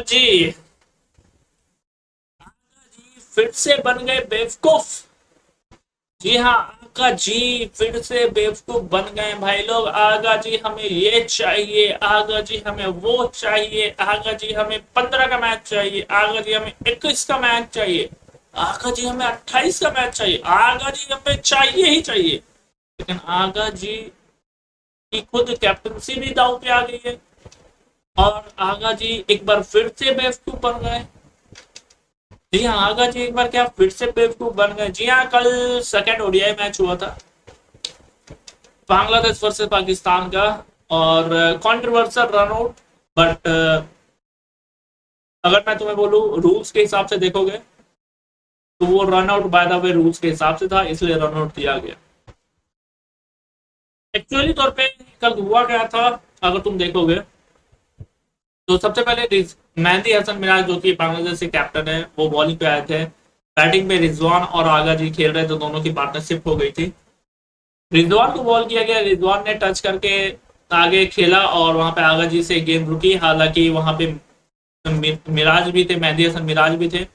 जी जी फिर से बन गए बेवकूफ। जी हाँ, आगा जी फिर से बेवकूफ बन गए भाई लोग। आगा जी हमें ये चाहिए, आगा जी हमें वो चाहिए, आगा जी हमें 15 का मैच चाहिए, आगा जी हमें 21 का मैच चाहिए, आगा जी हमें 28 का मैच चाहिए, आगा जी हमें चाहिए ही चाहिए। लेकिन आगा जी की खुद कैप्टनसी भी दाव पे आ गई है और आगा जी एक बार फिर से बेवकूफ बन गए। जी हाँ, आगा जी एक बार क्या फिर से बेवकूफ बन गए। जी हाँ, कल सेकंड ओडीआई मैच हुआ था बांग्लादेश वर्सेस पाकिस्तान का, और कंट्रोवर्शियल रन आउट। बट अगर मैं तुम्हें बोलूं रूल्स के हिसाब से देखोगे तो वो run out by the way rules के हिसाब से था, इसलिए रन आउट दिया गया। एक्चुअली तौर पे कल हुआ क्या था, अगर तुम देखोगे तो सबसे पहले मेहंदी हसन मिराज जो कि बांग्लादेश के कैप्टन है वो बॉलिंग पे आए थे। बैटिंग में रिजवान और आगा जी खेल रहे थे, दोनों की पार्टनरशिप हो गई थी। रिजवान को बॉल किया गया, रिजवान ने टच करके आगे खेला और वहां पे आगा जी से गेंद रुकी। हालांकि वहां पे मिराज भी थे, मेहंदी हसन मिराज भी थे।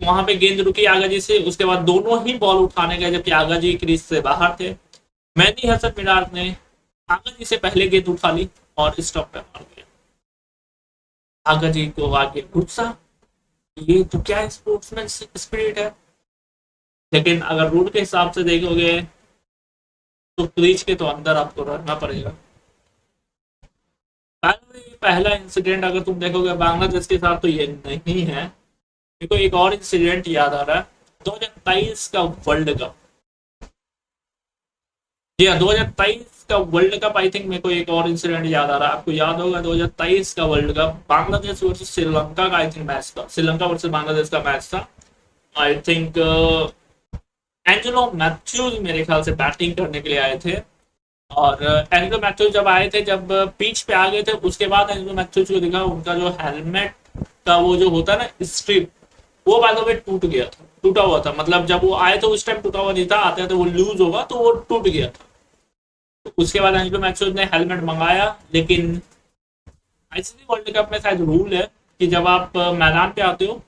वहां पे गेंद रुकी आगा जी से, उसके बाद दोनों ही बॉल उठाने गए जबकि आगा जी क्रीज से बाहर थे। मेहंदी हसन मिराज ने आगा जी से पहले गेंद उठा ली और स्टॉप पे मार दिया। आगा जी को आगे गुस्सा, ये तो क्या स्पोर्ट्समैन स्पिरिट है। लेकिन अगर रूल के हिसाब से देखोगे तो क्रीज के तो अंदर आपको रहना पड़ेगा। पहला इंसिडेंट अगर तुम देखोगे बांग्लादेश के साथ तो ये नहीं है। मेरे को एक और इंसिडेंट याद आ रहा है, 2023 का वर्ल्ड कप। जी हाँ, 2023 का वर्ल्ड कप, आई थिंक मेरे को एक और इंसिडेंट याद आ रहा है। आपको याद होगा 2023 का world cup Bangladesh versus Sri Lanka का, आई थिंक मैच था, श्रीलंका वर्सेस बांग्लादेश का मैच था। आई थिंक एंजेलो मैथ्यूज मेरे ख्याल से बैटिंग करने के लिए आए थे। और एंजेलो मैथ्यूज जब आए थे, जब पिच पे आ गए थे, उसके बाद एंजेलो मैथ्यूज को दिखा उनका जो हेलमेट का वो जो होता है ना स्ट्रिप, वो बाय द वे टूट गया था, टूटा हुआ था। मतलब जब वो आए थे उस टाइम टूटा हुआ नहीं था, आते आते वो लूज होगा तो वो टूट गया था। तो उसके बाद एंजेलो मैथ्यूज ने हेलमेट मंगाया। लेकिन आईसीसी वर्ल्ड कप में शायद रूल है कि जब आप मैदान पे आते हो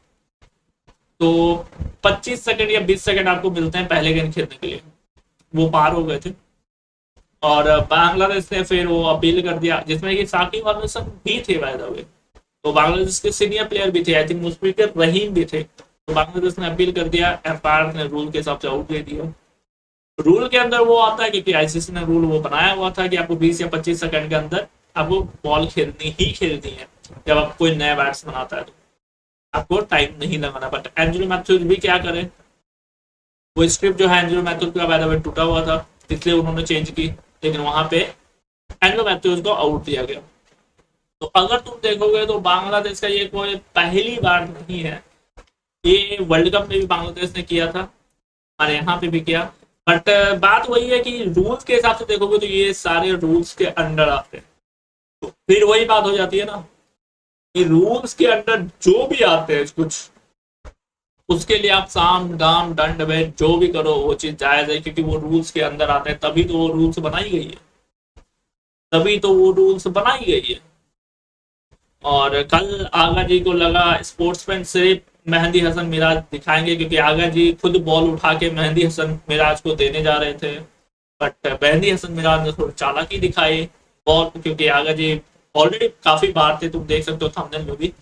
तो 25 सेकंड या 20 सेकंड आपको मिलते हैं पहले गेंद खेलने के लिए। वो पार हो गए थे और बांग्लादेश ने फिर वो अपील कर दिया, जिसमें कि साकिब अल हसन भी थे बाय द वे। तो बांग्लादेश के सीनियर प्लेयर भी थे, आई थिंक मुशफिकुर रहीम भी थे। तो बांग्लादेश ने अपील कर दिया, एम्पायर ने रूल के हिसाब से आउट दे दिया। रूल के अंदर वो आता है क्योंकि आईसीसी ने रूल वो बनाया हुआ था कि आपको 20 या 25 सेकंड के अंदर आपको बॉल खेलनी ही खेलनी है। जब आप कोई नया बैट्समैन आता है तो आपको टाइम नहीं लगाना। बट एंजेलो मैथ्यूज भी क्या करे, वो स्क्रिप्ट जो है एंजेलो मैथ्यूज का बाय द वे टूटा हुआ था, इसलिए उन्होंने चेंज की। लेकिन वहां पे एंजेलो मैथ्यूज को आउट दिया गया। तो अगर तुम देखोगे तो बांग्लादेश का ये कोई पहली बार नहीं है। ये वर्ल्ड कप में भी बांग्लादेश ने किया था और यहाँ पे भी किया। बट बात वही है कि रूल्स के हिसाब से देखोगे तो ये सारे रूल्स के अंडर आते हैं। तो फिर वही बात हो जाती है ना कि रूल्स के अंडर जो भी आते हैं कुछ, उसके लिए आप साम दाम दंड भेद जो भी करो वो चीज जायज है, क्योंकि वो रूल्स के अंदर आते हैं, तभी तो वो रूल्स बनाई गई है, तभी तो वो रूल्स बनाई गई है। और कल आगा जी को लगा स्पोर्ट्समैन सिर्फ मेहंदी हसन मिराज दिखाएंगे, क्योंकि आगा जी खुद बॉल उठा के मेहंदी हसन मिराज को देने जा रहे थे। बट मेहंदी हसन मिराज ने थोड़ी चालाकी दिखाई बॉल, क्योंकि आगा जी ऑलरेडी काफी बाहर थे, तुम देख सकते हो थंबनेल में भी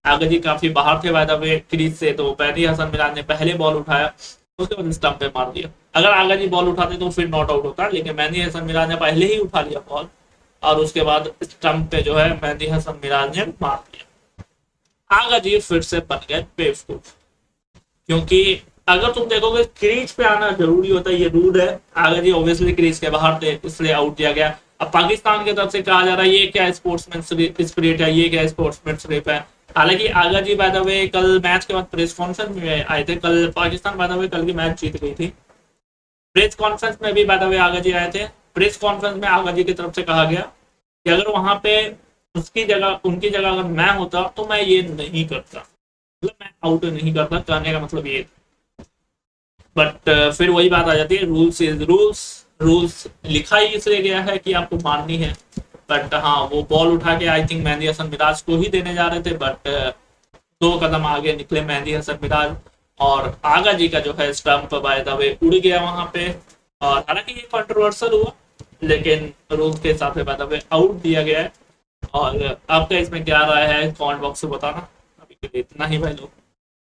आगा जी काफी बाहर थे बाय द वे क्रीज से। तो मेहंदी हसन मिराज ने पहले बॉल उठाया, उसके बाद स्टंप पे मार दिया। अगर आगा जी बॉल उठाते तो फिर नॉट आउट होता, लेकिन मेहंदी हसन मिराज ने पहले ही उठा लिया बॉल और उसके बाद स्टंप पे जो है मेहंदी हसन मिराज ने मार दिया। आगा जी फिर से बन गए बेवकूफ, क्योंकि अगर तुम देखोगे क्रीज पे आना जरूरी होता है, ये रूल है। आगा जी ऑब्वियसली क्रीज के बाहर थे इसलिए आउट दिया गया। अब पाकिस्तान की तरफ से कहा जा रहा है ये क्या स्पोर्ट्समैन स्पिरिट है, ये क्या स्पोर्ट्समैन स्पिरिट है। हालांकि आगा जी बाय द वे कल मैच के बाद प्रेस कॉन्फ्रेंस में आए थे। कल पाकिस्तान बाय द वे कल की मैच जीत गई थी। प्रेस कॉन्फ्रेंस में भी बाय द वे आगा जी आए थे। प्रेस कॉन्फ्रेंस में आगा जी की तरफ से कहा गया कि अगर वहां पे उसकी जगह उनकी जगह अगर मैं होता तो मैं ये नहीं करता, मतलब मैं आउट नहीं करता, कहने का मतलब ये। बट फिर वही बात आ जाती है, रूल्स इज रूल्स। रूल्स लिखा ही इसलिए गया है कि आपको माननी है। बट हाँ, वो बॉल उठा के आई थिंक मेहंदी हसन मिराज को ही देने जा रहे थे, बट 2 कदम आगे निकले मेहंदी हसन मिराज, और आगा जी का जो है स्टंप बाय द वे उड़ गया वहां पे। और हालांकि ये कंट्रोवर्शियल हुआ, लेकिन रूल्स के हिसाब से बाय द वे आउट दिया गया है। और आपका इसमें क्या राय है, कमेंट बॉक्स में बताना। अभी के लिए इतना ही भाई लोग।